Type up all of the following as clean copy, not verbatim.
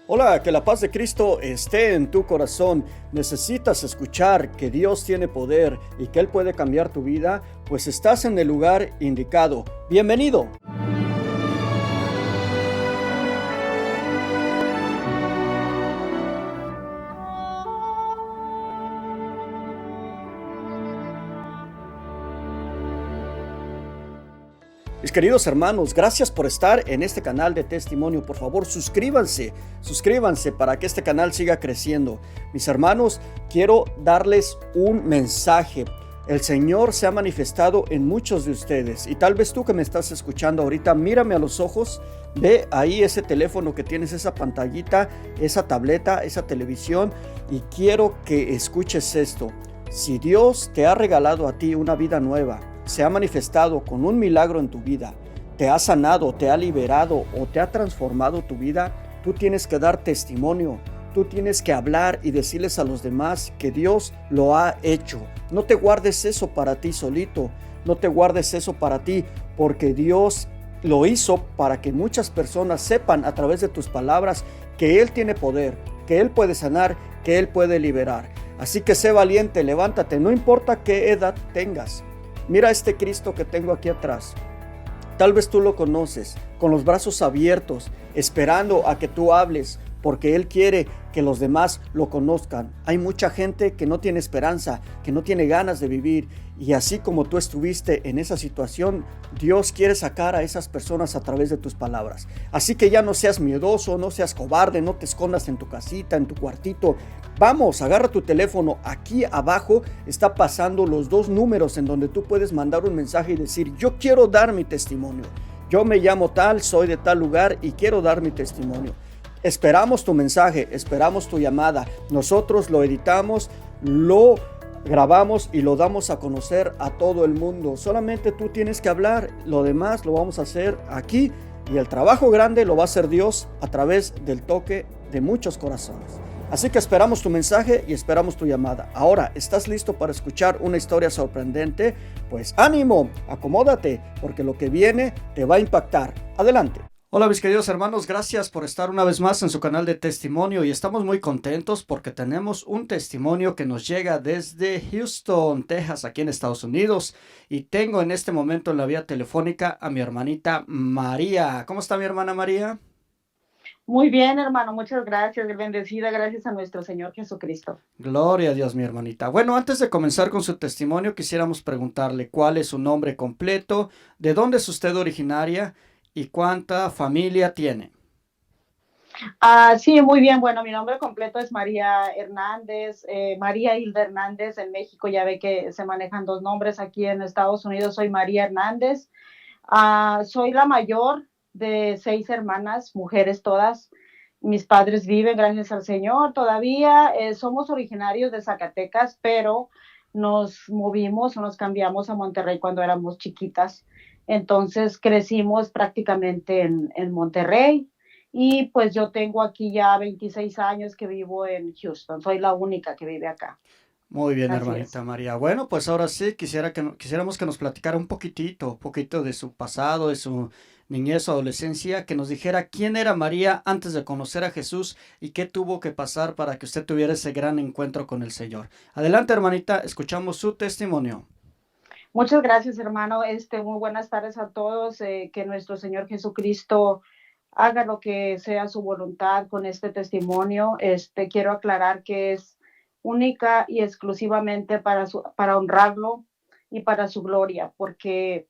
Hola, que la paz de Cristo esté en tu corazón. ¿Necesitas escuchar que Dios tiene poder y que Él puede cambiar tu vida? Pues estás en el lugar indicado. Bienvenido. Mis queridos hermanos, gracias por estar en este canal de testimonio. Por favor, suscríbanse para que este canal siga creciendo. Mis hermanos, quiero darles un mensaje. El Señor se ha manifestado en muchos de ustedes y tal vez tú que me estás escuchando ahorita, mírame a los ojos, ve ahí ese teléfono que tienes, esa pantallita, esa tableta, esa televisión, y quiero que escuches esto. Si Dios te ha regalado a ti una vida nueva, se ha manifestado con un milagro en tu vida, te ha sanado, te ha liberado o te ha transformado tu vida, tú tienes que dar testimonio, tú tienes que hablar y decirles a los demás que Dios lo ha hecho. No te guardes eso para ti solito, no te guardes eso para ti, porque Dios lo hizo para que muchas personas sepan a través de tus palabras que Él tiene poder, que Él puede sanar, que Él puede liberar. Así que sé valiente, levántate, no importa qué edad tengas. Mira este Cristo que tengo aquí atrás. Tal vez tú lo conoces, con los brazos abiertos, esperando a que tú hables, porque Él quiere que los demás lo conozcan. Hay mucha gente que no tiene esperanza, que no tiene ganas de vivir, y así como tú estuviste en esa situación, Dios quiere sacar a esas personas a través de tus palabras. Así que ya no seas miedoso, no seas cobarde, no te escondas en tu casita, en tu cuartito. Vamos, agarra tu teléfono, aquí abajo está pasando los dos números en donde tú puedes mandar un mensaje y decir: yo quiero dar mi testimonio. Yo me llamo tal, soy de tal lugar y quiero dar mi testimonio. Esperamos tu mensaje, esperamos tu llamada. Nosotros lo editamos, lo grabamos y lo damos a conocer a todo el mundo. Solamente tú tienes que hablar, lo demás lo vamos a hacer aquí, y el trabajo grande lo va a hacer Dios a través del toque de muchos corazones. Así que esperamos tu mensaje y esperamos tu llamada. Ahora, ¿estás listo para escuchar una historia sorprendente? Pues ánimo, acomódate, porque lo que viene te va a impactar. Adelante. Hola mis queridos hermanos, gracias por estar una vez más en su canal de testimonio, y estamos muy contentos porque tenemos un testimonio que nos llega desde Houston, Texas, aquí en Estados Unidos, y tengo en este momento en la vía telefónica a mi hermanita María. ¿Cómo está mi hermana María? Muy bien, hermano, muchas gracias, bendecida, gracias a nuestro Señor Jesucristo. Gloria a Dios, mi hermanita. Bueno, antes de comenzar con su testimonio, quisiéramos preguntarle cuál es su nombre completo, de dónde es usted originaria y cuánta familia tiene. Sí, muy bien, bueno, mi nombre completo es María Hernández, María Hilda Hernández. En México ya ve que se manejan dos nombres. Aquí en Estados Unidos soy María Hernández. Soy la mayor de 6 hermanas, mujeres todas. Mis padres viven, gracias al Señor, todavía. Somos originarios de Zacatecas, pero nos movimos o nos cambiamos a Monterrey cuando éramos chiquitas. Entonces crecimos prácticamente en Monterrey, y pues yo tengo aquí ya 26 años que vivo en Houston. Soy la única que vive acá. Muy bien, Así es. hermanita María. Bueno, pues ahora sí quisiéramos que nos platicara un poquito de su pasado, de su niñez o adolescencia, que nos dijera quién era María antes de conocer a Jesús y qué tuvo que pasar para que usted tuviera ese gran encuentro con el Señor. Adelante, hermanita, escuchamos su testimonio. Muchas gracias, hermano. Muy buenas tardes a todos. Que nuestro Señor Jesucristo haga lo que sea su voluntad con este testimonio. Quiero aclarar que es única y exclusivamente para honrarlo y para su gloria, porque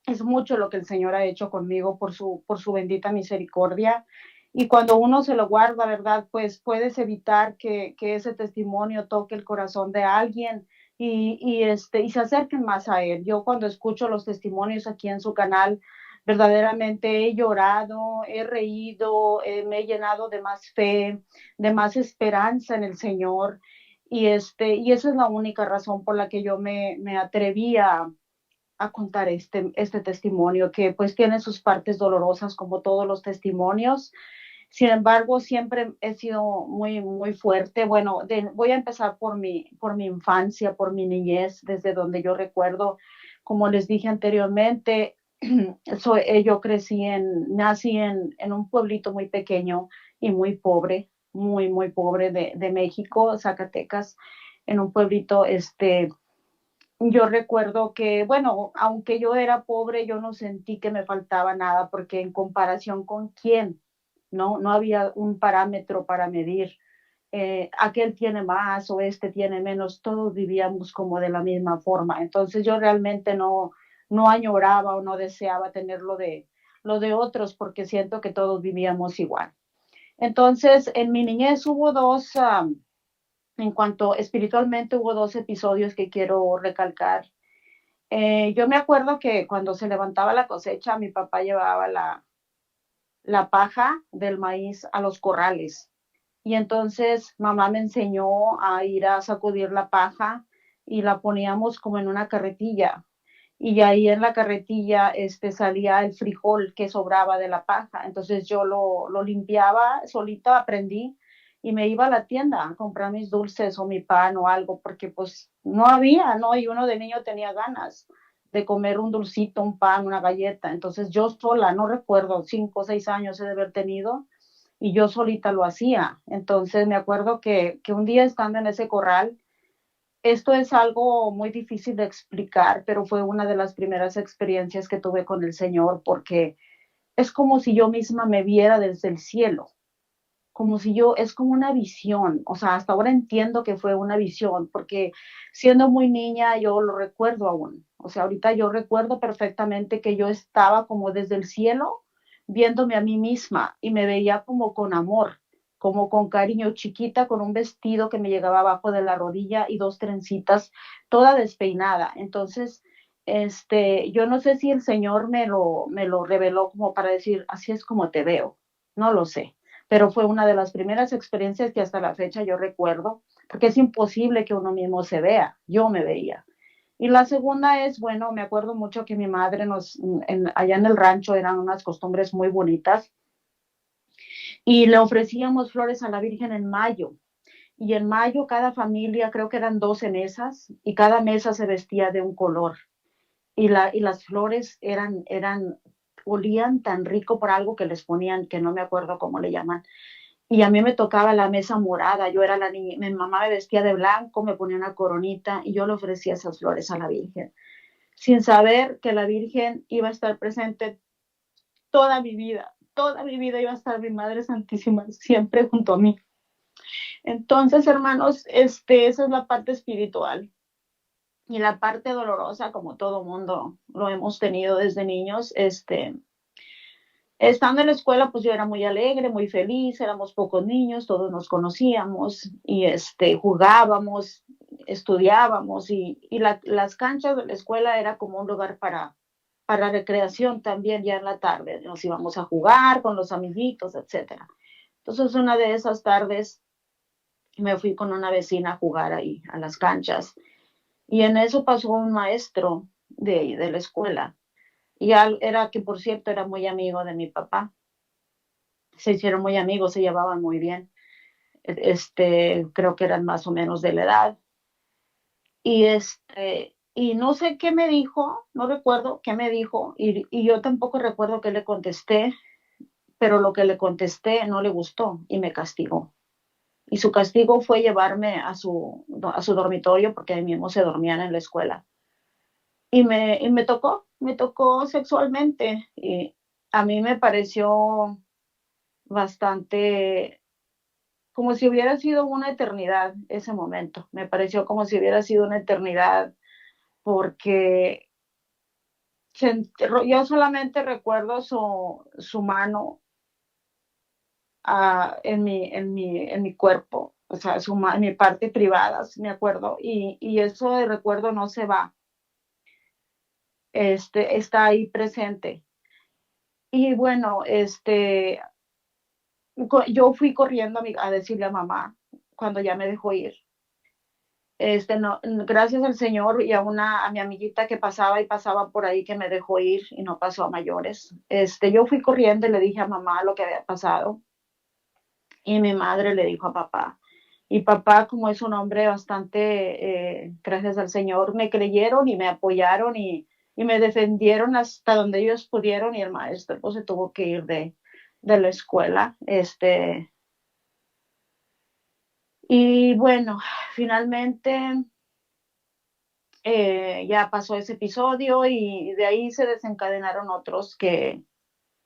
es mucho lo que el Señor ha hecho conmigo por su bendita misericordia. Y cuando uno se lo guarda, ¿verdad? Pues puedes evitar que ese testimonio toque el corazón de alguien y se acerquen más a Él. Yo cuando escucho los testimonios aquí en su canal, verdaderamente he llorado, he reído, me he llenado de más fe, de más esperanza en el Señor. Y esa es la única razón por la que yo me atreví a contar este testimonio, que pues tiene sus partes dolorosas como todos los testimonios. Sin embargo, siempre he sido muy, muy fuerte. Bueno, voy a empezar por mi infancia, por mi niñez, desde donde yo recuerdo. Como les dije anteriormente, yo nací en un pueblito muy pequeño y muy pobre, muy pobre de México, Zacatecas, en un pueblito, yo recuerdo que, bueno, aunque yo era pobre, yo no sentí que me faltaba nada, porque en comparación con quién, ¿no? No había un parámetro para medir. Aquel tiene más o este tiene menos, todos vivíamos como de la misma forma. Entonces yo realmente no añoraba o no deseaba tener lo de otros porque siento que todos vivíamos igual. Entonces en mi niñez hubo en cuanto espiritualmente hubo dos episodios que quiero recalcar. Yo me acuerdo que cuando se levantaba la cosecha, mi papá llevaba la paja del maíz a los corrales. Y entonces mamá me enseñó a ir a sacudir la paja y la poníamos como en una carretilla. Y ahí en la carretilla salía el frijol que sobraba de la paja. Entonces yo lo limpiaba, solita aprendí y me iba a la tienda a comprar mis dulces o mi pan o algo, porque pues no había, ¿no? Y uno de niño tenía ganas de comer un dulcito, un pan, una galleta. Entonces yo sola, no recuerdo, 5 o 6 años he de haber tenido, y yo solita lo hacía. Entonces me acuerdo que un día estando en ese corral, esto es algo muy difícil de explicar, pero fue una de las primeras experiencias que tuve con el Señor, porque es como si yo misma me viera desde el cielo, como si yo, es como una visión, o sea, hasta ahora entiendo que fue una visión, porque siendo muy niña yo lo recuerdo aún, o sea, ahorita yo recuerdo perfectamente que yo estaba como desde el cielo viéndome a mí misma y me veía como con amor, como con cariño, chiquita, con un vestido que me llegaba abajo de la rodilla y dos trencitas, toda despeinada. Entonces, yo no sé si el Señor me lo reveló como para decir, así es como te veo, no lo sé, pero fue una de las primeras experiencias que hasta la fecha yo recuerdo, porque es imposible que uno mismo se vea, yo me veía. Y la segunda es, bueno, me acuerdo mucho que mi madre allá en el rancho eran unas costumbres muy bonitas y le ofrecíamos flores a la Virgen en mayo. Y en mayo cada familia, creo que eran 12 mesas, y cada mesa se vestía de un color. Y las flores olían tan rico por algo que les ponían, que no me acuerdo cómo le llaman, y a mí me tocaba la mesa morada, yo era la niña, mi mamá me vestía de blanco, me ponía una coronita y yo le ofrecía esas flores a la Virgen, sin saber que la Virgen iba a estar presente toda mi vida iba a estar mi Madre Santísima siempre junto a mí. Entonces, hermanos, esa es la parte espiritual. Y la parte dolorosa, como todo mundo lo hemos tenido desde niños, estando en la escuela, pues yo era muy alegre, muy feliz, éramos pocos niños, todos nos conocíamos y jugábamos, estudiábamos las canchas de la escuela era como un lugar para recreación también ya en la tarde. Nos íbamos a jugar con los amiguitos, etcétera. Entonces una de esas tardes me fui con una vecina a jugar ahí a las canchas y en eso pasó un maestro de la escuela y era que por cierto era muy amigo de mi papá, se hicieron muy amigos, se llevaban muy bien. Creo que eran más o menos de la edad. Y no sé qué me dijo, no recuerdo qué me dijo, y yo tampoco recuerdo qué le contesté, pero lo que le contesté no le gustó y me castigó. Y su castigo fue llevarme a su dormitorio, porque ahí mismo se dormían en la escuela. Y me tocó sexualmente. Y a mí me pareció bastante como si hubiera sido una eternidad ese momento. Me pareció como si hubiera sido una eternidad porque yo solamente recuerdo su mano en mi cuerpo, o sea, en mi parte privada, me acuerdo, y eso de recuerdo no se va, está ahí presente. Y bueno, yo fui corriendo a decirle a mamá cuando ya me dejó ir. No, gracias al Señor y a mi amiguita que pasaba y pasaba por ahí que me dejó ir y no pasó a mayores. Yo fui corriendo y le dije a mamá lo que había pasado y mi madre le dijo a papá. Y papá, como es un hombre bastante, gracias al Señor, me creyeron y me apoyaron y me defendieron hasta donde ellos pudieron y el maestro pues se tuvo que ir de la escuela. Y bueno, finalmente ya pasó ese episodio y de ahí se desencadenaron otros que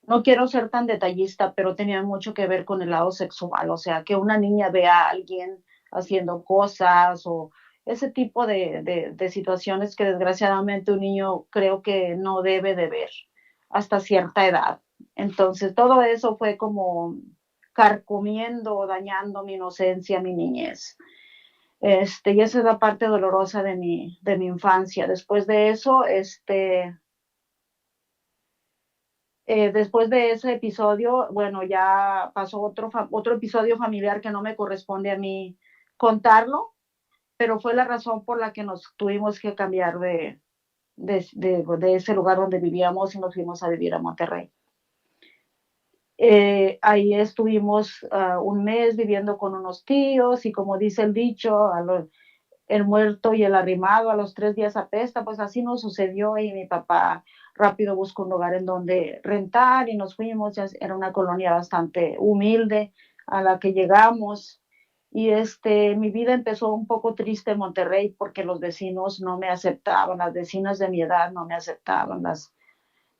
no quiero ser tan detallista, pero tenían mucho que ver con el lado sexual, o sea, que una niña vea a alguien haciendo cosas o ese tipo de situaciones que desgraciadamente un niño creo que no debe de ver hasta cierta edad. Entonces, todo eso fue como carcomiendo, dañando mi inocencia, mi niñez. Y esa es la parte dolorosa de mi infancia. Después de eso, después de ese episodio, bueno, ya pasó otro episodio familiar que no me corresponde a mí contarlo, pero fue la razón por la que nos tuvimos que cambiar de ese lugar donde vivíamos y nos fuimos a vivir a Monterrey. Ahí estuvimos un mes viviendo con unos tíos y como dice el dicho, el muerto y el arrimado a los 3 días apesta, pues así nos sucedió y mi papá rápido buscó un lugar en donde rentar y nos fuimos, ya era una colonia bastante humilde a la que llegamos y mi vida empezó un poco triste en Monterrey porque los vecinos no me aceptaban, las vecinas de mi edad no me aceptaban,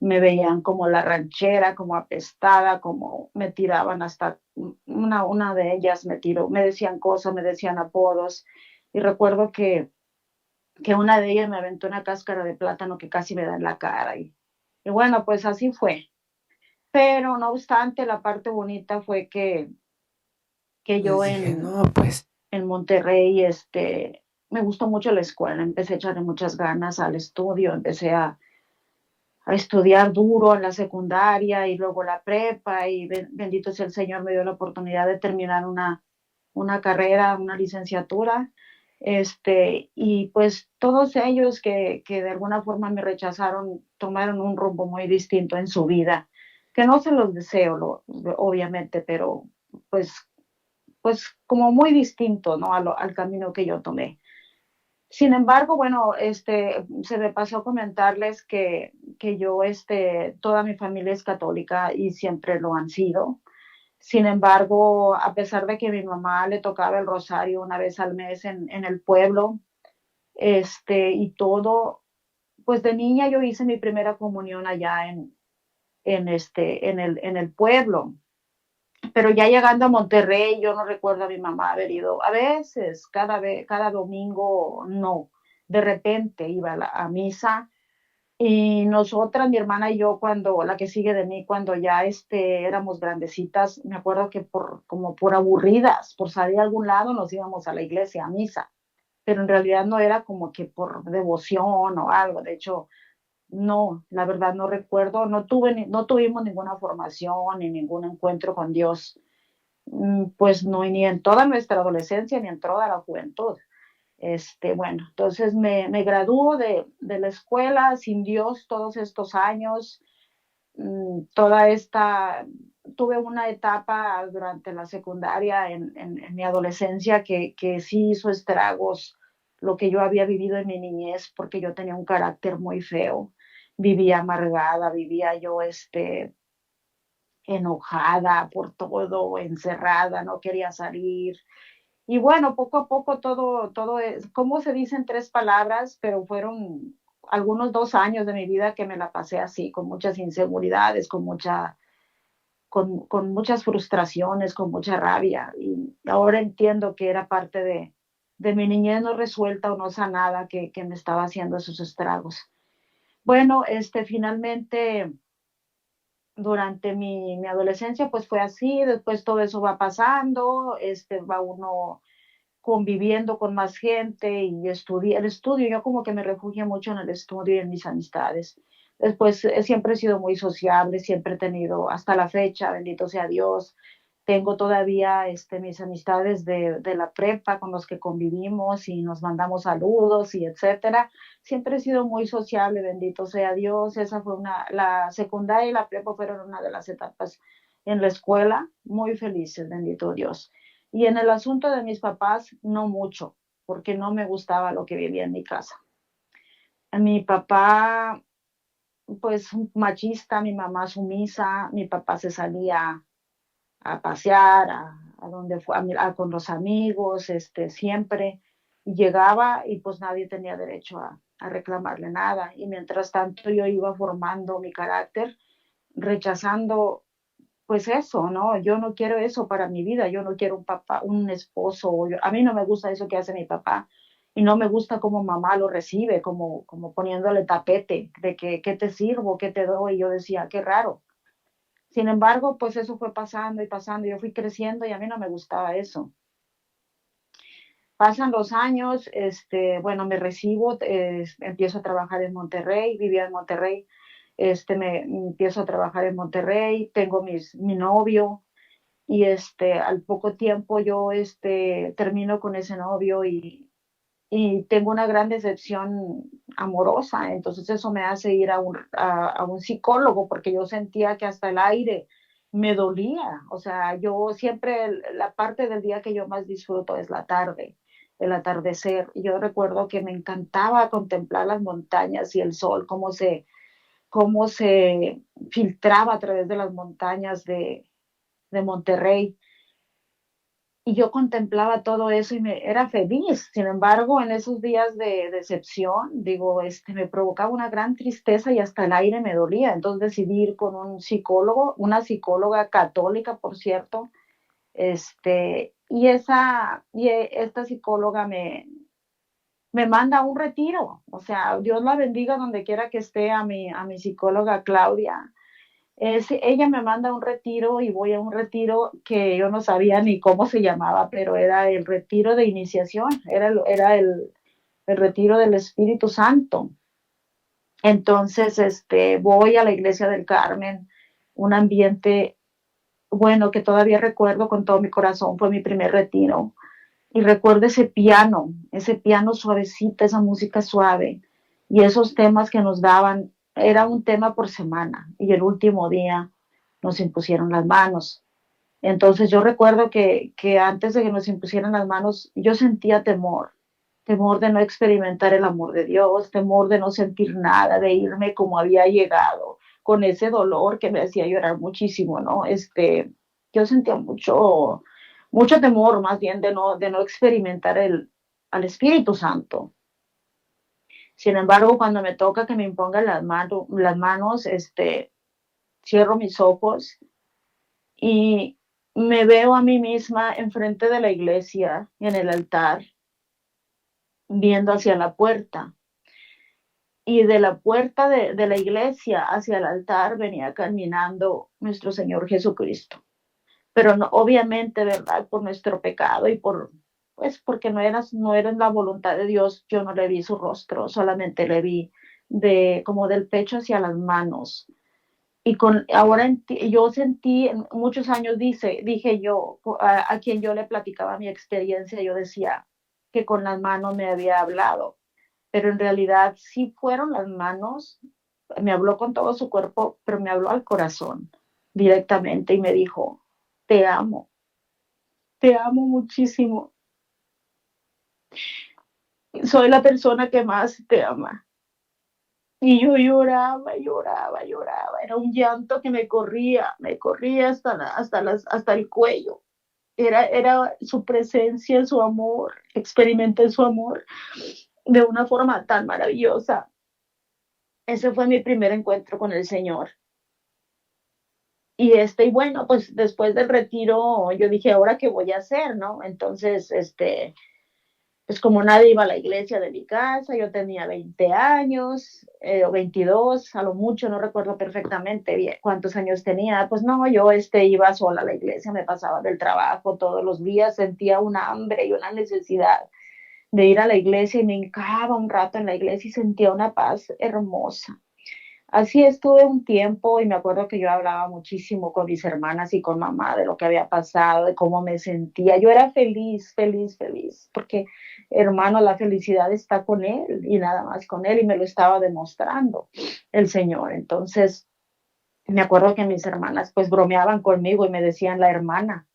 me veían como la ranchera, como apestada, como me tiraban hasta una de ellas me tiró, me decían cosas, me decían apodos y recuerdo que una de ellas me aventó una cáscara de plátano que casi me da en la cara y bueno, pues así fue. Pero no obstante, la parte bonita fue que Pues yo dije, no, pues en Monterrey, me gustó mucho la escuela, empecé a echarle muchas ganas al estudio, empecé a estudiar duro en la secundaria y luego la prepa y bendito sea el Señor, me dio la oportunidad de terminar una carrera, una licenciatura. Y pues todos ellos que de alguna forma me rechazaron tomaron un rumbo muy distinto en su vida, que no se los deseo, obviamente, pero pues, pues como muy distinto, ¿no? Al camino que yo tomé. Sin embargo, bueno, se me pasó comentarles que yo, toda mi familia es católica y siempre lo han sido. Sin embargo, a pesar de que mi mamá le tocaba el rosario una vez al mes en el pueblo, y todo, pues de niña yo hice mi primera comunión allá en el pueblo. Pero ya llegando a Monterrey, yo no recuerdo a mi mamá haber ido. A veces, cada domingo, no. De repente iba a misa y nosotras, mi hermana y yo, cuando, la que sigue de mí, cuando ya éramos grandecitas, me acuerdo que como por aburridas, por salir a algún lado, nos íbamos a la iglesia, a misa. Pero en realidad no era como que por devoción o algo. De hecho, no, la verdad no recuerdo, no tuvimos ninguna formación ni ningún encuentro con Dios, pues no, ni en toda nuestra adolescencia ni en toda la juventud. Bueno, entonces me graduó de la escuela sin Dios todos estos años, toda tuve una etapa durante la secundaria en mi adolescencia que sí hizo estragos lo que yo había vivido en mi niñez porque yo tenía un carácter muy feo, vivía amargada, vivía yo enojada por todo, encerrada, no quería salir. Y bueno, poco a poco todo es, ¿cómo se dice en 3 palabras? Pero fueron algunos 2 años de mi vida que me la pasé así, con muchas inseguridades, con muchas frustraciones, con mucha rabia. Y ahora entiendo que era parte de mi niñez no resuelta o no sanada que me estaba haciendo esos estragos. Bueno, finalmente durante mi adolescencia pues fue así, después todo eso va pasando, va uno conviviendo con más gente y el estudio, yo como que me refugio mucho en el estudio y en mis amistades. Después siempre he sido muy sociable, siempre he tenido, hasta la fecha, bendito sea Dios, tengo todavía mis amistades de la prepa con los que convivimos y nos mandamos saludos y etcétera. Siempre he sido muy sociable, bendito sea Dios. Esa fue la secundaria y la prepa fueron una de las etapas en la escuela muy felices, bendito Dios. Y en el asunto de mis papás, no mucho, porque no me gustaba lo que vivía en mi casa. Mi papá, pues machista, mi mamá sumisa, mi papá se salía a pasear, a donde fue, con los amigos, siempre. Y llegaba y pues nadie tenía derecho a reclamarle nada. Y mientras tanto yo iba formando mi carácter, rechazando pues eso, ¿no? Yo no quiero eso para mi vida, yo no quiero un papá, un esposo, a mí no me gusta eso que hace mi papá y no me gusta cómo mamá lo recibe, como poniéndole tapete de que, ¿qué te sirvo? ¿Qué te doy? Y yo decía, qué raro. Sin embargo, pues eso fue pasando y pasando, yo fui creciendo y a mí no me gustaba eso. Pasan los años, bueno, me recibo, empiezo a trabajar en Monterrey, vivía en Monterrey, me empiezo a trabajar en Monterrey, tengo mi novio, y al poco tiempo yo termino con ese novio y tengo una gran decepción amorosa, entonces eso me hace ir a un psicólogo porque yo sentía que hasta el aire me dolía, o sea, yo siempre la parte del día que yo más disfruto es la tarde, el atardecer. Y yo recuerdo que me encantaba contemplar las montañas y el sol, cómo se filtraba a través de las montañas de Monterrey y yo contemplaba todo eso y me era feliz. Sin embargo, en esos días de decepción, digo, me provocaba una gran tristeza y hasta el aire me dolía. Entonces decidí ir con un psicólogo, una psicóloga católica, por cierto, esta psicóloga me manda a un retiro. O sea, Dios la bendiga donde quiera que esté a mi psicóloga Claudia. Ella me manda a un retiro y voy a un retiro que yo no sabía ni cómo se llamaba, pero era el retiro de iniciación, era el retiro del Espíritu Santo. Entonces, voy a la iglesia del Carmen, un ambiente, bueno, que todavía recuerdo con todo mi corazón, fue mi primer retiro. Y recuerdo ese piano suavecito, esa música suave y esos temas que nos daban, era un tema por semana y el último día nos impusieron las manos. Entonces yo recuerdo que antes de que nos impusieran las manos, yo sentía temor, temor de no experimentar el amor de Dios, temor de no sentir nada, de irme como había llegado, con ese dolor que me hacía llorar muchísimo, ¿no? Yo sentía mucho temor más bien de no experimentar al Espíritu Santo. Sin embargo, cuando me toca que me impongan las manos, cierro mis ojos y me veo a mí misma enfrente de la iglesia, en el altar, viendo hacia la puerta. Y de la puerta de la iglesia hacia el altar venía caminando nuestro Señor Jesucristo. Pero no, obviamente, ¿verdad? Por nuestro pecado y pues porque no era la voluntad de Dios, yo no le vi su rostro, solamente le vi como del pecho hacia las manos. Y ahora yo sentí, en muchos años dije yo, a quien yo le platicaba mi experiencia, yo decía que con las manos me había hablado, pero en realidad sí fueron las manos, me habló con todo su cuerpo, pero me habló al corazón directamente y me dijo, te amo, te amo muchísimo, soy la persona que más te ama. Y yo lloraba, lloraba, lloraba. Era un llanto que me corría hasta el cuello. Era su presencia, su amor, experimenté su amor de una forma tan maravillosa. Ese fue mi primer encuentro con el Señor. Y bueno, pues después del retiro, yo dije, ¿ahora qué voy a hacer, no? Entonces, pues como nadie iba a la iglesia de mi casa, yo tenía 20 años o 22, a lo mucho, no recuerdo perfectamente bien cuántos años tenía, pues no, yo iba sola a la iglesia, me pasaba del trabajo todos los días, sentía una hambre y una necesidad de ir a la iglesia y me hincaba un rato en la iglesia y sentía una paz hermosa. Así estuve un tiempo y me acuerdo que yo hablaba muchísimo con mis hermanas y con mamá de lo que había pasado, de cómo me sentía. Yo era feliz, feliz, feliz, porque hermano, la felicidad está con él y nada más con él y me lo estaba demostrando el Señor. Entonces, me acuerdo que mis hermanas pues bromeaban conmigo y me decían la hermana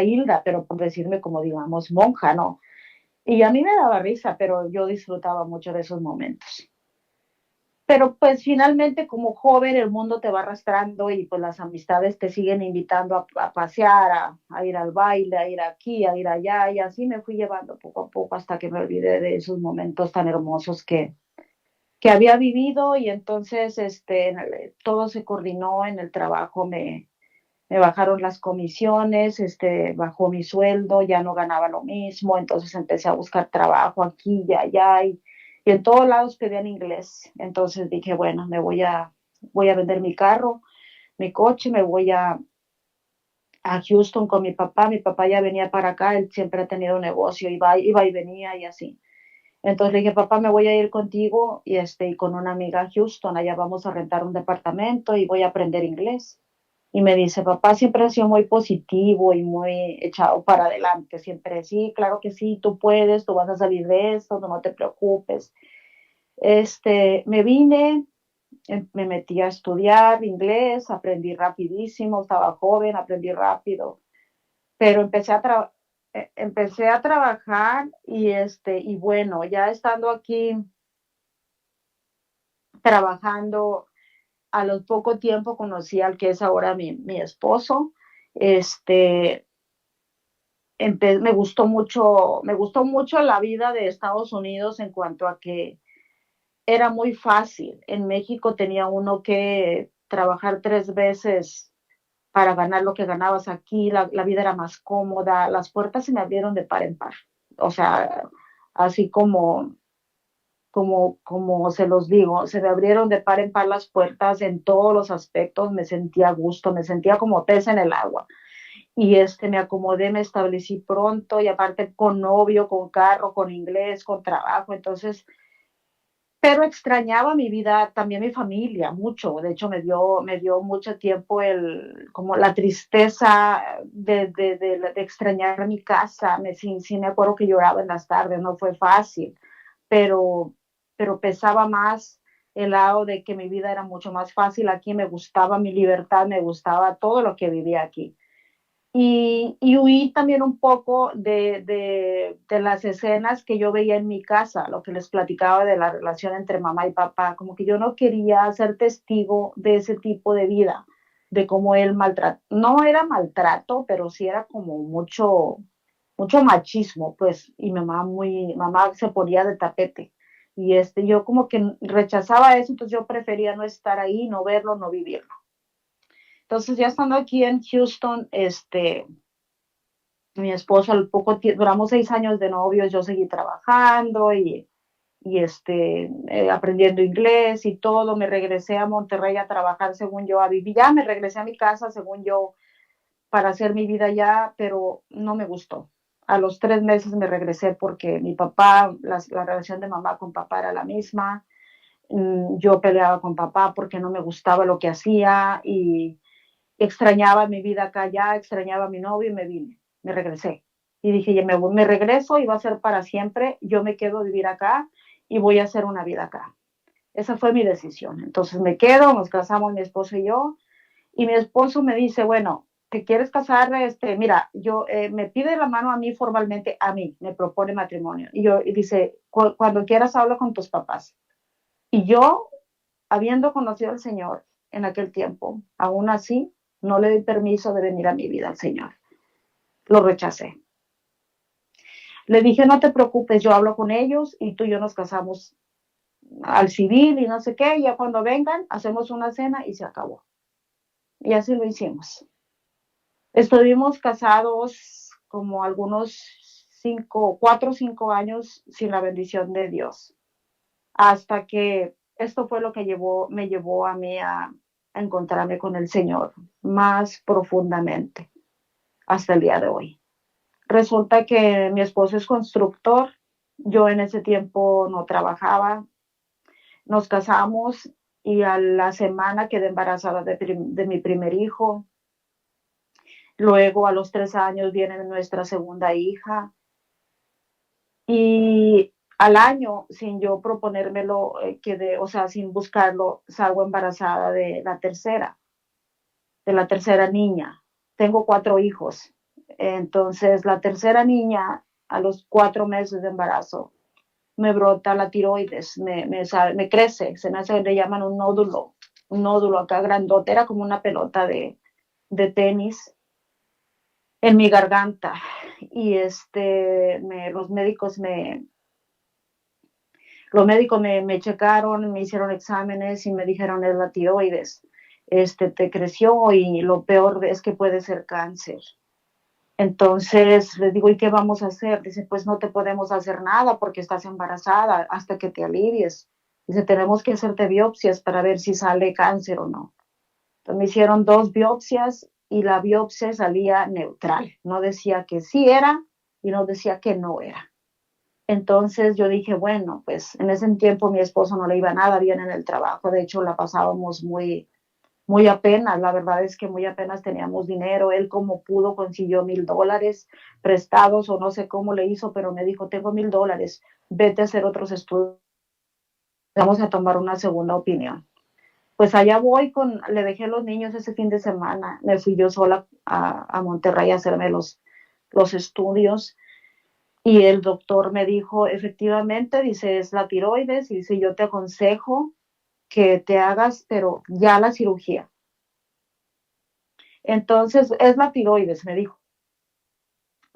Hilda, pero por decirme como digamos monja, ¿no? Y a mí me daba risa, pero yo disfrutaba mucho de esos momentos. pero pues finalmente como joven el mundo te va arrastrando y pues las amistades te siguen invitando a pasear, a ir al baile, a ir aquí, a ir allá y así me fui llevando poco a poco hasta que me olvidé de esos momentos tan hermosos que había vivido y entonces todo se coordinó en el trabajo, me bajaron las comisiones, bajó mi sueldo, ya no ganaba lo mismo, entonces empecé a buscar trabajo aquí y allá y en todos lados pedían inglés. Entonces dije, bueno, voy a vender mi carro, mi coche, me voy a Houston con mi papá ya venía para acá, él siempre ha tenido un negocio, iba y venía y así. Entonces le dije, papá, me voy a ir contigo y con una amiga a Houston, allá vamos a rentar un departamento y voy a aprender inglés. Y me dice, papá siempre ha sido muy positivo y muy echado para adelante, siempre sí, claro que sí, tú puedes, tú vas a salir de esto, no te preocupes. Me vine, me metí a estudiar inglés, aprendí rapidísimo, estaba joven, aprendí rápido, pero empecé a trabajar y bueno, ya estando aquí trabajando, a los poco tiempo conocí al que es ahora mi esposo. Este, me gustó mucho la vida de Estados Unidos en cuanto a que era muy fácil. En México tenía uno que trabajar 3 veces para ganar lo que ganabas aquí, la vida era más cómoda, las puertas se me abrieron de par en par. O sea, así como se los digo, se me abrieron de par en par las puertas en todos los aspectos, me sentía a gusto, me sentía como pez en el agua. Y me acomodé, me establecí pronto y aparte con novio, con carro, con inglés, con trabajo, entonces, pero extrañaba mi vida, también mi familia, mucho. De hecho, me dio mucho tiempo como la tristeza de extrañar mi casa. Sí me acuerdo que lloraba en las tardes, no fue fácil, pero, pero pesaba más el lado de que mi vida era mucho más fácil aquí, me gustaba mi libertad, me gustaba todo lo que vivía aquí. Y huí también un poco de las escenas que yo veía en mi casa, lo que les platicaba de la relación entre mamá y papá, como que yo no quería ser testigo de ese tipo de vida, de cómo él maltrata. No era maltrato, pero sí era como mucho machismo, pues, y mamá se ponía de tapete. Y yo como que rechazaba eso, entonces yo prefería no estar ahí, no verlo, no vivirlo. Entonces, ya estando aquí en Houston, mi esposo al poco tiempo, duramos 6 años de novios, yo seguí trabajando y aprendiendo inglés y todo, me regresé a Monterrey a trabajar según yo, a vivir, ya me regresé a mi casa según yo para hacer mi vida ya, pero no me gustó. A los 3 meses me regresé porque mi papá, la relación de mamá con papá era la misma, yo peleaba con papá porque no me gustaba lo que hacía y extrañaba mi vida acá ya, extrañaba a mi novio y me vine, me regresé. Y dije, ya me regreso y va a ser para siempre, yo me quedo a vivir acá y voy a hacer una vida acá. Esa fue mi decisión. Entonces me quedo, nos casamos mi esposo y mi esposo me dice, bueno, ¿te quieres casar? Mira, me pide la mano a mí formalmente, a mí, me propone matrimonio. Y dice, cuando quieras habla con tus papás. Y yo, habiendo conocido al Señor en aquel tiempo, aún así, no le di permiso de venir a mi vida al Señor. Lo rechacé. Le dije, no te preocupes, yo hablo con ellos y tú y yo nos casamos al civil y no sé qué, y ya cuando vengan, hacemos una cena y se acabó. Y así lo hicimos. Estuvimos casados como algunos 4 o 5 años sin la bendición de Dios, hasta que esto fue lo que me llevó a mí a encontrarme con el Señor más profundamente hasta el día de hoy. Resulta que mi esposo es constructor, yo en ese tiempo no trabajaba, nos casamos y a la semana quedé embarazada de mi primer hijo. Luego a los 3 años viene nuestra segunda hija y al año, sin yo proponérmelo, o sea, sin buscarlo, salgo embarazada de la tercera niña. Tengo 4 hijos. Entonces, la tercera niña, a los 4 meses de embarazo, me brota la tiroides, me crece, se me hace, le llaman un nódulo acá grandote, era como una pelota de tenis en mi garganta. Y los médicos me checaron, me hicieron exámenes y me dijeron es la tiroides. Te creció y lo peor es que puede ser cáncer. Entonces les digo, ¿y qué vamos a hacer? Dice, pues no te podemos hacer nada porque estás embarazada hasta que te alivies. Dice, tenemos que hacerte biopsias para ver si sale cáncer o no. Entonces me hicieron 2 biopsias y la biopsia salía neutral. No decía que sí era y no decía que no era. Entonces yo dije, bueno, pues en ese tiempo mi esposo no le iba nada bien en el trabajo. De hecho, la pasábamos muy apenas, la verdad es que muy apenas teníamos dinero, él como pudo consiguió $1,000 prestados o no sé cómo le hizo, pero me dijo, tengo $1,000, vete a hacer otros estudios, vamos a tomar una segunda opinión. Pues allá voy le dejé los niños ese fin de semana, me fui yo sola a Monterrey a hacerme los estudios y el doctor me dijo, efectivamente, dice, es la tiroides, y dice, yo te aconsejo que te hagas, pero ya la cirugía. Entonces, es la tiroides, me dijo.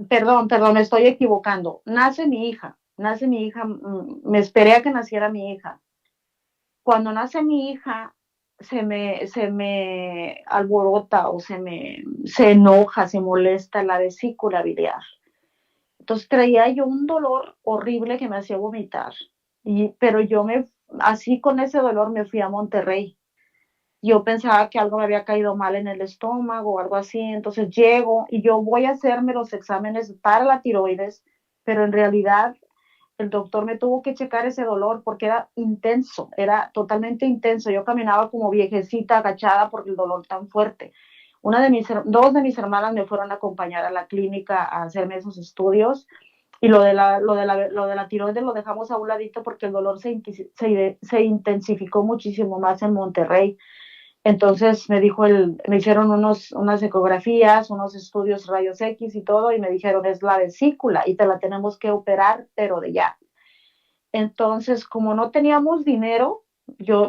Perdón, me estoy equivocando. Nace mi hija, me esperé a que naciera mi hija. Cuando nace mi hija, se me alborota o se enoja, se molesta la vesícula biliar. Entonces traía yo un dolor horrible que me hacía vomitar. Pero así con ese dolor me fui a Monterrey. Yo pensaba que algo me había caído mal en el estómago o algo así, entonces llego y yo voy a hacerme los exámenes para la tiroides, pero en realidad el doctor me tuvo que checar ese dolor porque era intenso, era totalmente intenso. Yo caminaba como viejecita agachada por el dolor tan fuerte. Dos de mis hermanas me fueron a acompañar a la clínica a hacerme esos estudios y lo de la tiroides lo dejamos a un ladito porque el dolor se intensificó muchísimo más en Monterrey. Entonces me hicieron unas ecografías, unos estudios rayos X y todo, y me dijeron, es la vesícula y te la tenemos que operar, pero de ya. Entonces, como no teníamos dinero,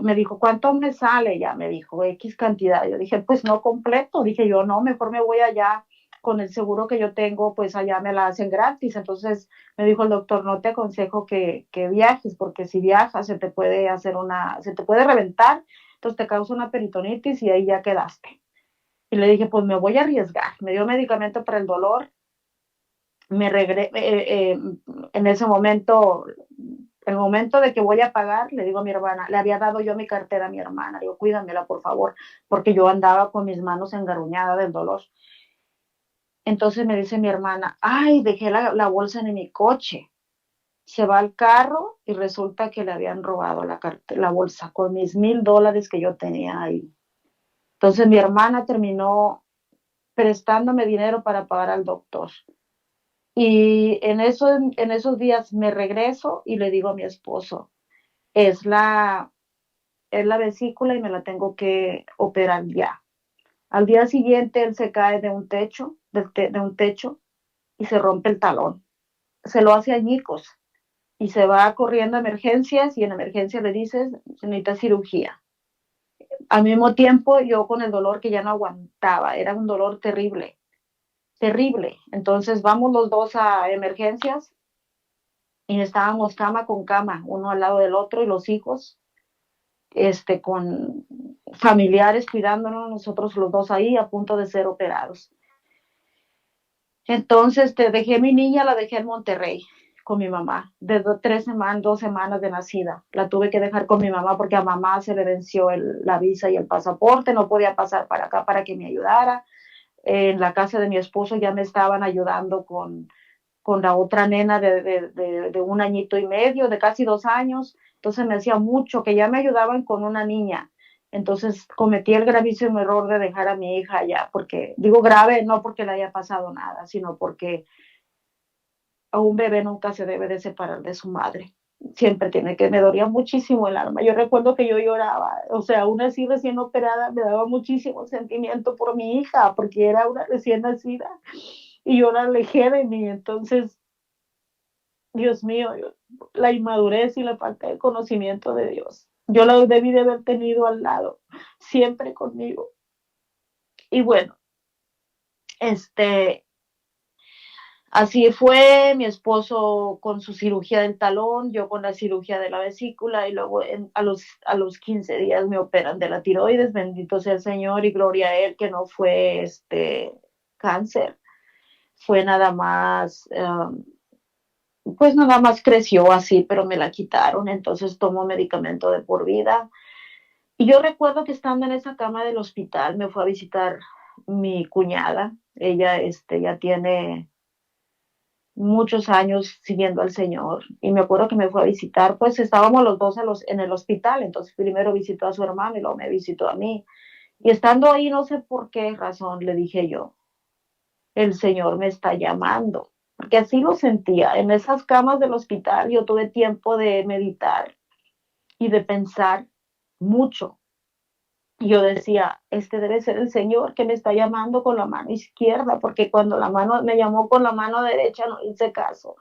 me dijo, ¿cuánto me sale? Ya me dijo, X cantidad. Yo dije, pues no completo. Dije yo, no, mejor me voy allá con el seguro que yo tengo, pues allá me la hacen gratis. Entonces me dijo el doctor, no te aconsejo que viajes, porque si viajas se te puede reventar, entonces te causa una peritonitis y ahí ya quedaste. Y le dije, pues me voy a arriesgar. Me dio medicamento para el dolor, me regre en ese momento, el momento de que voy a pagar, le digo a mi hermana, le había dado yo mi cartera a mi hermana, le digo, cuídamela por favor, porque yo andaba con mis manos engarruñadas del dolor. Entonces me dice mi hermana, ay, dejé la bolsa en mi coche. Se va al carro y resulta que le habían robado la bolsa con mis $1,000 que yo tenía ahí. Entonces mi hermana terminó prestándome dinero para pagar al doctor. Y en esos días me regreso y le digo a mi esposo, es la, es la vesícula y me la tengo que operar ya. Al día siguiente él se cae de un techo y se rompe el talón. Se lo hace añicos y se va corriendo a emergencias y en emergencia le dices, se necesita cirugía. Al mismo tiempo yo con el dolor que ya no aguantaba, era un dolor terrible, terrible. Entonces vamos los dos a emergencias y estábamos cama con cama, uno al lado del otro y los hijos, con familiares cuidándonos, nosotros los dos ahí a punto de ser operados. Entonces te dejé mi niña, la dejé en Monterrey con mi mamá, de 3 semanas, 2 semanas de nacida. La tuve que dejar con mi mamá porque a mamá se le venció la visa y el pasaporte, no podía pasar para acá para que me ayudara. En la casa de mi esposo ya me estaban ayudando con la otra nena de 1 añito y medio, de casi 2 años. Entonces me hacía mucho que ya me ayudaban con una niña. Entonces cometí el gravísimo error de dejar a mi hija allá, porque digo grave, no porque le haya pasado nada, sino porque a un bebé nunca se debe de separar de su madre. Siempre me dolía muchísimo el alma. Yo recuerdo que yo lloraba, o sea, aún así recién operada, me daba muchísimo sentimiento por mi hija, porque era una recién nacida y yo la alejé de mí. Entonces, Dios mío, la inmadurez y la falta de conocimiento de Dios. Yo la debí de haber tenido al lado, siempre conmigo. Y bueno, este, así fue, mi esposo con su cirugía del talón, yo con la cirugía de la vesícula y luego a los 15 días me operan de la tiroides, bendito sea el Señor y gloria a Él que no fue cáncer, fue nada más, pues nada más creció así, pero me la quitaron, entonces tomo medicamento de por vida. Y yo recuerdo que estando en esa cama del hospital me fue a visitar mi cuñada, ella ya tiene muchos años siguiendo al Señor y me acuerdo que me fue a visitar, pues estábamos los dos en el hospital, entonces primero visitó a su hermano y luego me visitó a mí. Y estando ahí, no sé por qué razón, le dije yo, el Señor me está llamando, porque así lo sentía. En esas camas del hospital yo tuve tiempo de meditar y de pensar mucho. Y yo decía, este debe ser el Señor que me está llamando con la mano izquierda, porque cuando la mano me llamó con la mano derecha no hice caso.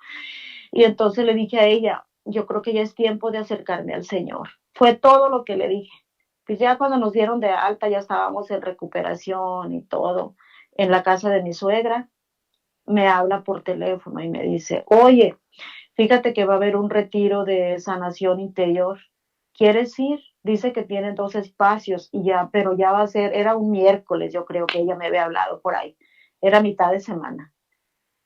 Y entonces le dije a ella, yo creo que ya es tiempo de acercarme al Señor. Fue todo lo que le dije. Pues ya cuando nos dieron de alta, ya estábamos en recuperación y todo, en la casa de mi suegra, me habla por teléfono y me dice, oye, fíjate que va a haber un retiro de sanación interior. ¿Quieres ir? Dice que tiene 2 espacios y ya, pero ya va a ser, era un miércoles, yo creo que ella me había hablado por ahí. Era mitad de semana.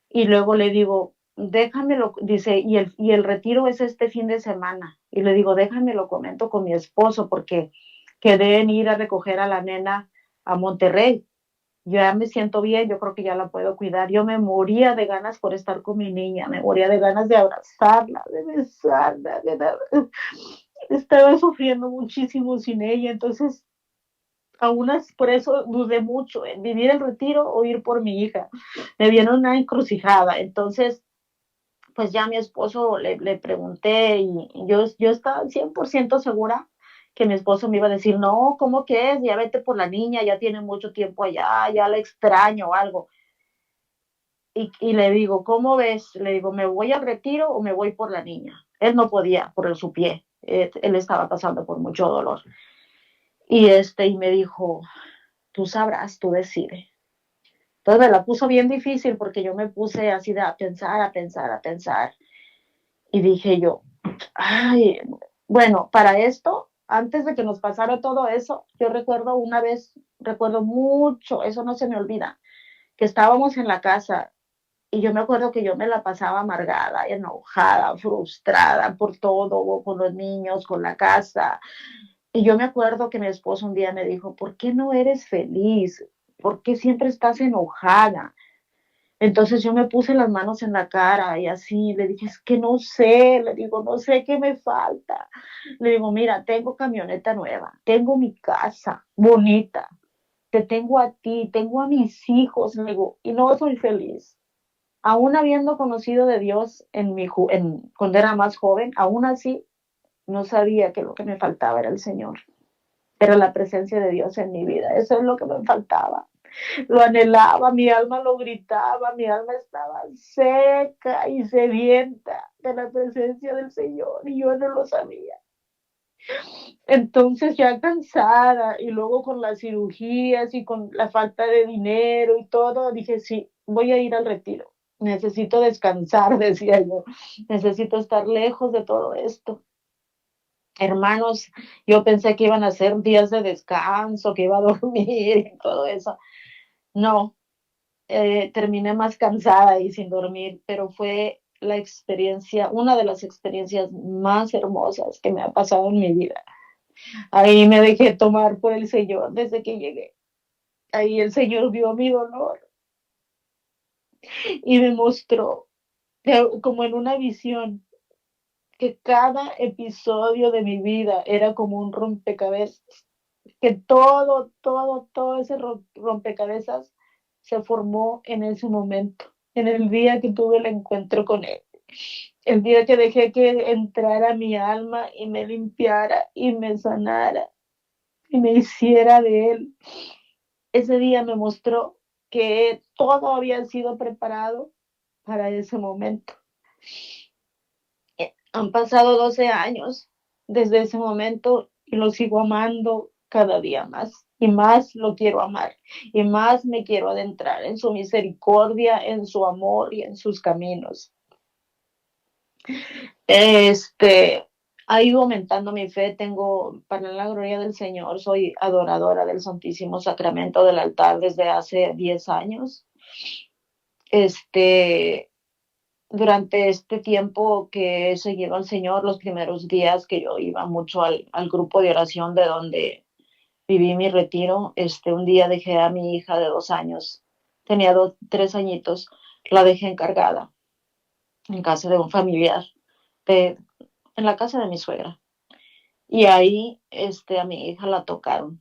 Y luego le digo, déjamelo, dice, y el retiro es este fin de semana. Y le digo, déjame lo comento con mi esposo porque quedé en ir a recoger a la nena a Monterrey. Yo ya me siento bien, yo creo que ya la puedo cuidar. Yo me moría de ganas por estar con mi niña, me moría de ganas de abrazarla, de besarla, estaba sufriendo muchísimo sin ella, entonces aún es por eso dudé mucho en vivir el retiro o ir por mi hija. Me viene una encrucijada, entonces pues ya a mi esposo le pregunté y yo estaba 100% segura que mi esposo me iba a decir, no, ¿cómo que es? Ya vete por la niña, ya tiene mucho tiempo allá, ya la extraño o algo. Y le digo, ¿cómo ves? Le digo, ¿me voy al retiro o me voy por la niña? Él no podía por su pie, él estaba pasando por mucho dolor. Y me dijo, tú sabrás, tú decides. Entonces me la puso bien difícil porque yo me puse así a pensar, a pensar, a pensar. Y dije yo, ay, bueno, para esto, antes de que nos pasara todo eso, yo recuerdo una vez, recuerdo mucho, eso no se me olvida, que estábamos en la casa y yo me acuerdo que yo me la pasaba amargada, enojada, frustrada por todo, con los niños, con la casa. Y yo me acuerdo que mi esposo un día me dijo, ¿por qué no eres feliz? ¿Por qué siempre estás enojada? Entonces yo me puse las manos en la cara y así le dije, es que no sé, le digo, no sé qué me falta. Le digo, mira, tengo camioneta nueva, tengo mi casa bonita, te tengo a ti, tengo a mis hijos, le digo, y no soy feliz. Aún habiendo conocido de Dios cuando era más joven, aún así no sabía que lo que me faltaba era el Señor, era la presencia de Dios en mi vida. Eso es lo que me faltaba. Lo anhelaba, mi alma lo gritaba, mi alma estaba seca y sedienta de la presencia del Señor y yo no lo sabía. Entonces ya cansada y luego con las cirugías y con la falta de dinero y todo, dije, sí, voy a ir al retiro. Necesito descansar, decía yo. Necesito estar lejos de todo esto. Hermanos, yo pensé que iban a ser días de descanso, que iba a dormir y todo eso. No, terminé más cansada y sin dormir, pero fue la experiencia, una de las experiencias más hermosas que me ha pasado en mi vida. Ahí me dejé tomar por el Señor desde que llegué. Ahí el Señor vio mi dolor y me mostró, como en una visión, que cada episodio de mi vida era como un rompecabezas, que todo ese rompecabezas se formó en ese momento, en el día que tuve el encuentro con Él, el día que dejé que entrara mi alma y me limpiara y me sanara y me hiciera de Él. Ese día me mostró que todo había sido preparado para ese momento. Han pasado 12 años desde ese momento y lo sigo amando cada día más. Y más lo quiero amar. Y más me quiero adentrar en su misericordia, en su amor y en sus caminos. Este, ha ido aumentando mi fe. Tengo, para la gloria del Señor, soy adoradora del Santísimo Sacramento del altar desde hace 10 años. Este, durante este tiempo que he seguido al Señor, los primeros días que yo iba mucho al grupo de oración de donde viví mi retiro, un día dejé a mi hija de 2 años, tenía 3 añitos, la dejé encargada en casa de un familiar, de, en la casa de mi suegra. Y ahí a mi hija la tocaron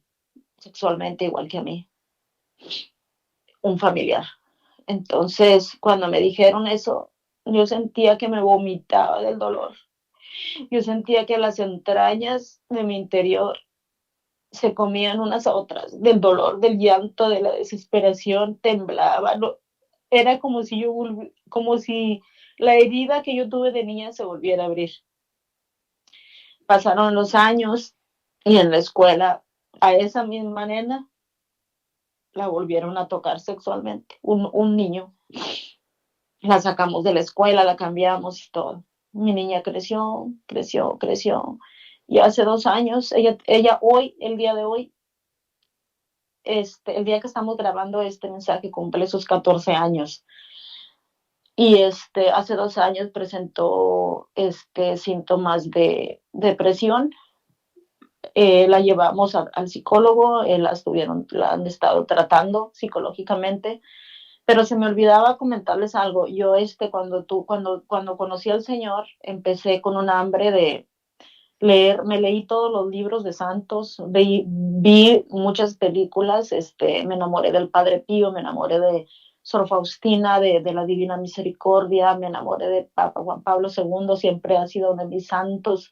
sexualmente igual que a mí, un familiar. Entonces, cuando me dijeron eso, yo sentía que me vomitaba del dolor. Yo sentía que las entrañas de mi interior se comían unas a otras, del dolor, del llanto, de la desesperación, temblaba. No, era como si la herida que yo tuve de niña se volviera a abrir. Pasaron los años y en la escuela a esa misma nena la volvieron a tocar sexualmente, un niño. La sacamos de la escuela, la cambiamos y todo. Mi niña creció, creció, creció. Y hace 2 años, ella hoy, el día de hoy, el día que estamos grabando este mensaje, cumple sus 14 años. Y hace 2 años presentó síntomas de depresión. La llevamos al psicólogo, la han estado tratando psicológicamente, pero se me olvidaba comentarles algo. Yo, cuando conocí al Señor, empecé con un hambre de leer, me leí todos los libros de santos, vi muchas películas, me enamoré del Padre Pío, me enamoré de Sor Faustina, de la Divina Misericordia, me enamoré de Papa Juan Pablo II, siempre ha sido uno de mis santos,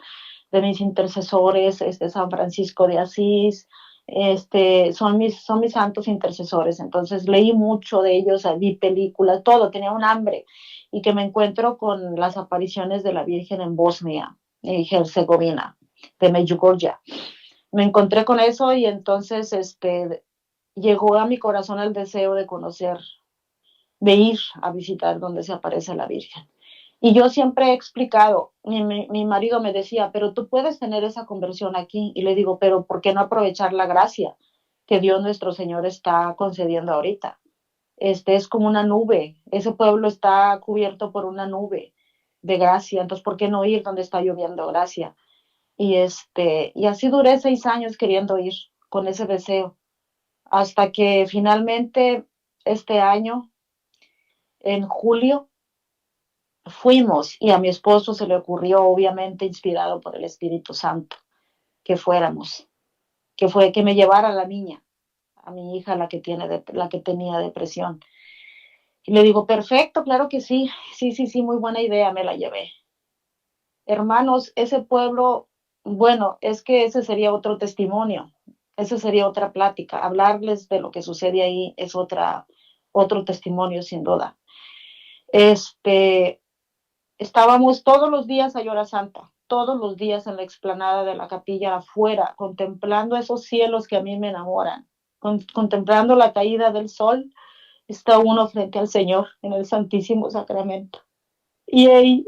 de mis intercesores, San Francisco de Asís, son mis santos intercesores. Entonces leí mucho de ellos, vi películas, todo, tenía un hambre, y que me encuentro con las apariciones de la Virgen en Bosnia y Herzegovina, de Medjugorje. Me encontré con eso y entonces llegó a mi corazón el deseo de conocer, de ir a visitar donde se aparece la Virgen. Y yo siempre he explicado, mi marido me decía, pero tú puedes tener esa conversión aquí. Y le digo, pero ¿por qué no aprovechar la gracia que Dios nuestro Señor está concediendo ahorita? Es como una nube, ese pueblo está cubierto por una nube de gracia, entonces ¿por qué no ir donde está lloviendo gracia? Y así duré 6 años queriendo ir con ese deseo, hasta que finalmente este año, en julio, fuimos y a mi esposo se le ocurrió, obviamente inspirado por el Espíritu Santo, que fuéramos, que me llevara a la niña, a mi hija, la que tenía depresión. Y le digo, perfecto, claro que sí, sí, sí, sí, muy buena idea, me la llevé. Hermanos, ese pueblo, bueno, es que ese sería otro testimonio, esa sería otra plática. Hablarles de lo que sucede ahí es otro testimonio, sin duda. Este, Estábamos todos los días a Hora Santa, todos los días en la explanada de la capilla afuera, contemplando esos cielos que a mí me enamoran, contemplando la caída del sol. Está uno frente al Señor en el Santísimo Sacramento. Y ahí,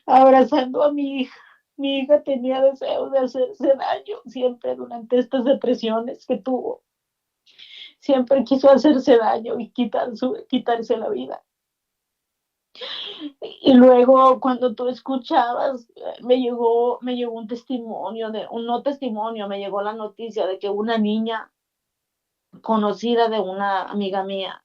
abrazando a mi hija. Mi hija tenía deseos de hacerse daño siempre durante estas depresiones que tuvo. Siempre quiso hacerse daño y quitarse la vida. Y luego cuando tú escuchabas, me llegó un testimonio, un no testimonio, me llegó la noticia de que una niña conocida de una amiga mía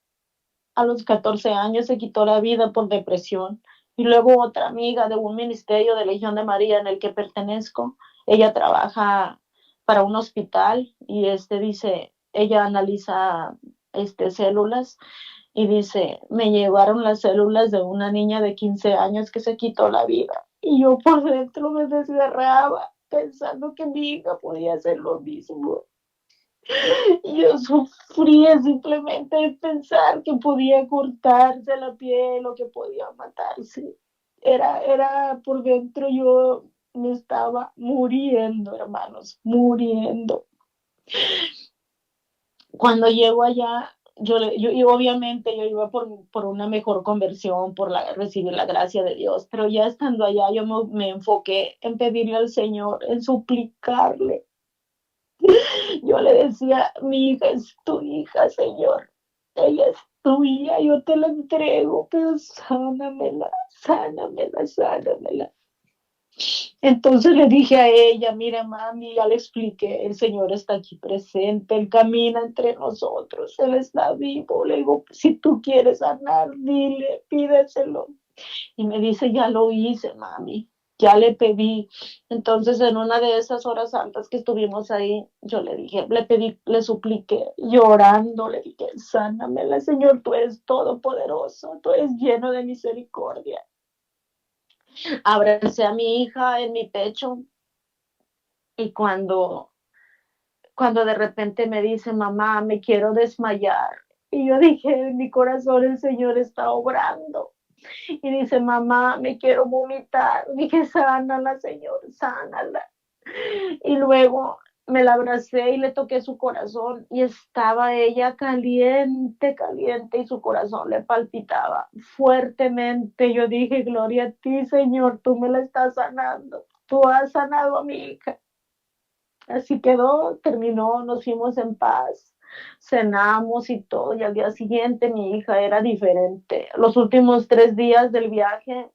a los 14 años se quitó la vida por depresión. Y luego otra amiga de un ministerio de Legión de María en el que pertenezco, ella trabaja para un hospital y dice, ella analiza células y dice, me llevaron las células de una niña de 15 años que se quitó la vida. Y yo por dentro me desgarraba pensando que mi hija podía hacer lo mismo. Yo sufría simplemente de pensar que podía cortarse la piel o que podía matarse. era por dentro, yo me estaba muriendo, hermanos, muriendo. Cuando llego allá, y obviamente yo iba por una mejor conversión, recibir la gracia de Dios, pero ya estando allá yo me enfoqué en pedirle al Señor, en suplicarle. Yo le decía, mi hija es tu hija, Señor, ella es tuya, yo te la entrego, pero sánamela, sánamela, sánamela. Entonces le dije a ella, mira mami, ya le expliqué, el Señor está aquí presente, Él camina entre nosotros, Él está vivo. Le digo, si tú quieres sanar, dile, pídeselo. Y me dice, ya lo hice, mami, ya le pedí. Entonces en una de esas horas santas que estuvimos ahí, yo le dije, le pedí, le supliqué, llorando, le dije, sánamela, Señor, tú eres todopoderoso, tú eres lleno de misericordia. Abracé a mi hija en mi pecho y cuando de repente me dice, mamá, me quiero desmayar. Y yo dije, en mi corazón el Señor está obrando. Y dice, mamá, me quiero vomitar. Dije, sánala, Señor, sánala. Y luego me la abracé y le toqué su corazón y estaba ella caliente, caliente y su corazón le palpitaba fuertemente. Yo dije, gloria a ti, Señor, tú me la estás sanando. Tú has sanado a mi hija. Así quedó, terminó, nos fuimos en paz, cenamos y todo, y al día siguiente mi hija era diferente. Los últimos 3 días del viaje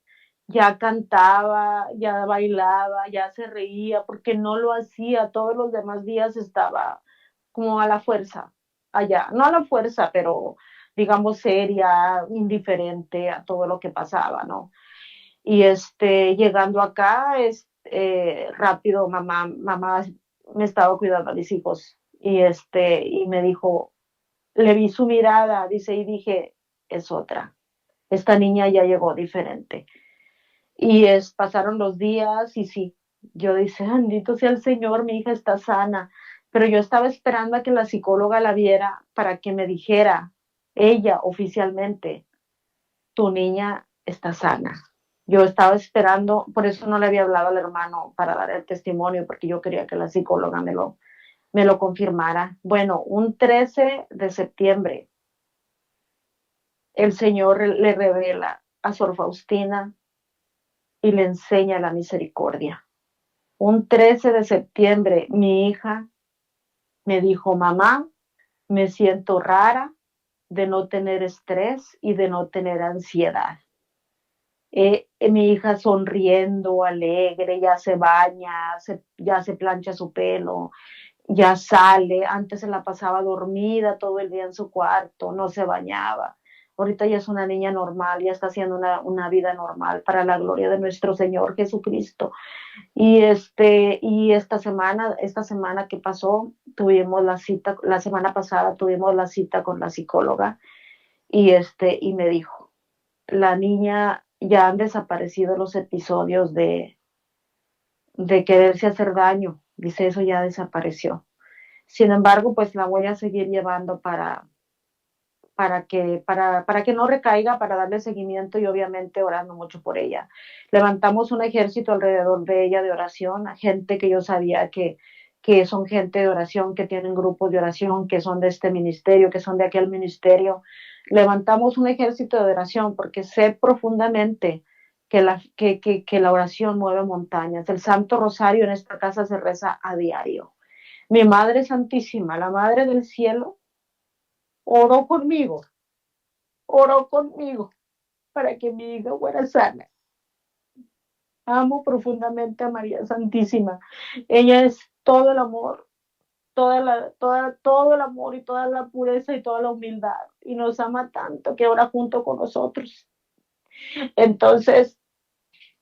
ya cantaba, ya bailaba, ya se reía, porque no lo hacía, todos los demás días estaba como a la fuerza, allá, no a la fuerza, pero digamos seria, indiferente a todo lo que pasaba, ¿no? Y llegando acá, rápido, mamá me estaba cuidando a mis hijos y me dijo, le vi su mirada, dice, y dije, es otra, esta niña ya llegó diferente. Y pasaron los días y sí, yo dice, bendito sea el Señor, mi hija está sana, pero yo estaba esperando a que la psicóloga la viera para que me dijera, ella oficialmente, tu niña está sana. Yo estaba esperando, por eso no le había hablado al hermano para dar el testimonio, porque yo quería que la psicóloga me lo confirmara. Bueno, un 13 de septiembre, el Señor le revela a Sor Faustina y le enseña la misericordia. Un 13 de septiembre, mi hija me dijo, mamá, me siento rara de no tener estrés y de no tener ansiedad. Mi hija sonriendo, alegre, ya se baña, ya se plancha su pelo, ya sale. Antes se la pasaba dormida todo el día en su cuarto, no se bañaba. Ahorita ya es una niña normal, ya está haciendo una vida normal para la gloria de nuestro Señor Jesucristo. Y esta semana que pasó, tuvimos la cita, la semana pasada tuvimos la cita con la psicóloga y me dijo, la niña ya han desaparecido los episodios de quererse hacer daño, dice, eso ya desapareció. Sin embargo, pues la voy a seguir llevando para que no recaiga, para darle seguimiento y obviamente orando mucho por ella. Levantamos un ejército alrededor de ella de oración, a gente que yo sabía que son gente de oración, que tienen grupos de oración, que son de este ministerio, que son de aquel ministerio. Levantamos un ejército de oración porque sé profundamente que la oración mueve montañas. El Santo Rosario en esta casa se reza a diario. Mi Madre Santísima, la Madre del Cielo, oró conmigo para que mi hija fuera sana. Amo profundamente a María Santísima. Ella es todo el amor, todo el amor y toda la pureza y toda la humildad. Y nos ama tanto que ora junto con nosotros. Entonces,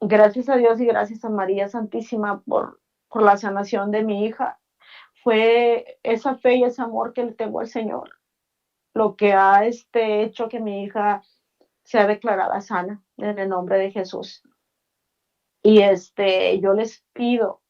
gracias a Dios y gracias a María Santísima por la sanación de mi hija. Fue esa fe y ese amor que le tengo al Señor lo que ha hecho que mi hija sea declarada sana en el nombre de Jesús. Y yo les pido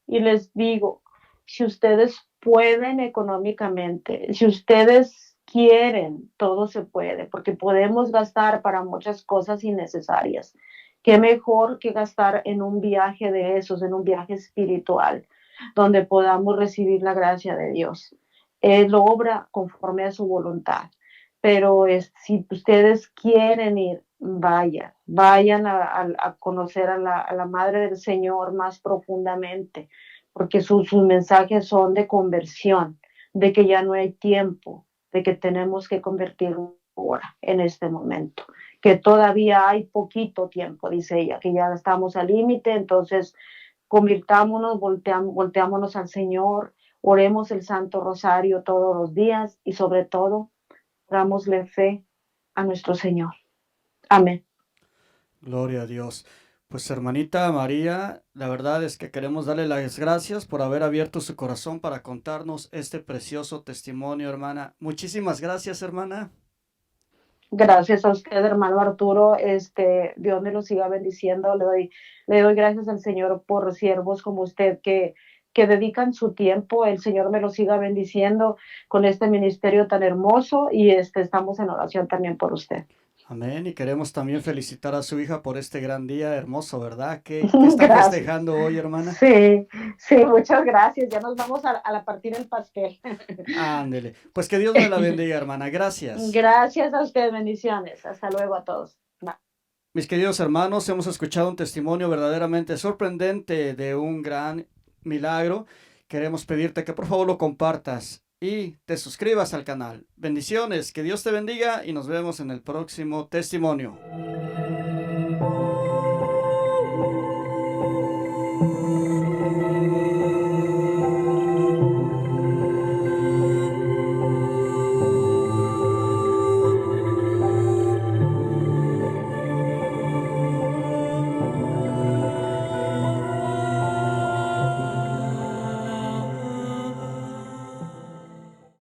y les digo, si ustedes pueden económicamente, si ustedes quieren, todo se puede, porque podemos gastar para muchas cosas innecesarias. Qué mejor que gastar en un viaje de esos, en un viaje espiritual, donde podamos recibir la gracia de Dios. Él obra conforme a su voluntad. Pero si ustedes quieren ir, vayan a conocer a la Madre del Señor más profundamente, porque sus mensajes son de conversión, de que ya no hay tiempo, de que tenemos que convertirnos ahora, en este momento, que todavía hay poquito tiempo, dice ella, que ya estamos al límite, entonces convirtámonos, volteámonos al Señor, oremos el Santo Rosario todos los días y sobre todo, dámosle fe a nuestro Señor. Amén. Gloria a Dios. Pues hermanita María, la verdad es que queremos darle las gracias por haber abierto su corazón para contarnos este precioso testimonio, hermana. Muchísimas gracias, hermana. Gracias a usted, hermano Arturo. Dios me lo siga bendiciendo. Le doy gracias al Señor por siervos como usted que dedican su tiempo. El Señor me lo siga bendiciendo con este ministerio tan hermoso y estamos en oración también por usted. Amén. Y queremos también felicitar a su hija por este gran día hermoso, ¿verdad? ¿Qué está Gracias. festejando hoy, hermana? Sí, sí, muchas gracias. Ya nos vamos a la partir del pastel. Ándele. Pues que Dios me la bendiga, hermana. Gracias. Gracias a usted, bendiciones. Hasta luego a todos. Bye. Mis queridos hermanos, hemos escuchado un testimonio verdaderamente sorprendente de un gran milagro. Queremos pedirte que por favor lo compartas y te suscribas al canal. Bendiciones, que Dios te bendiga y nos vemos en el próximo testimonio.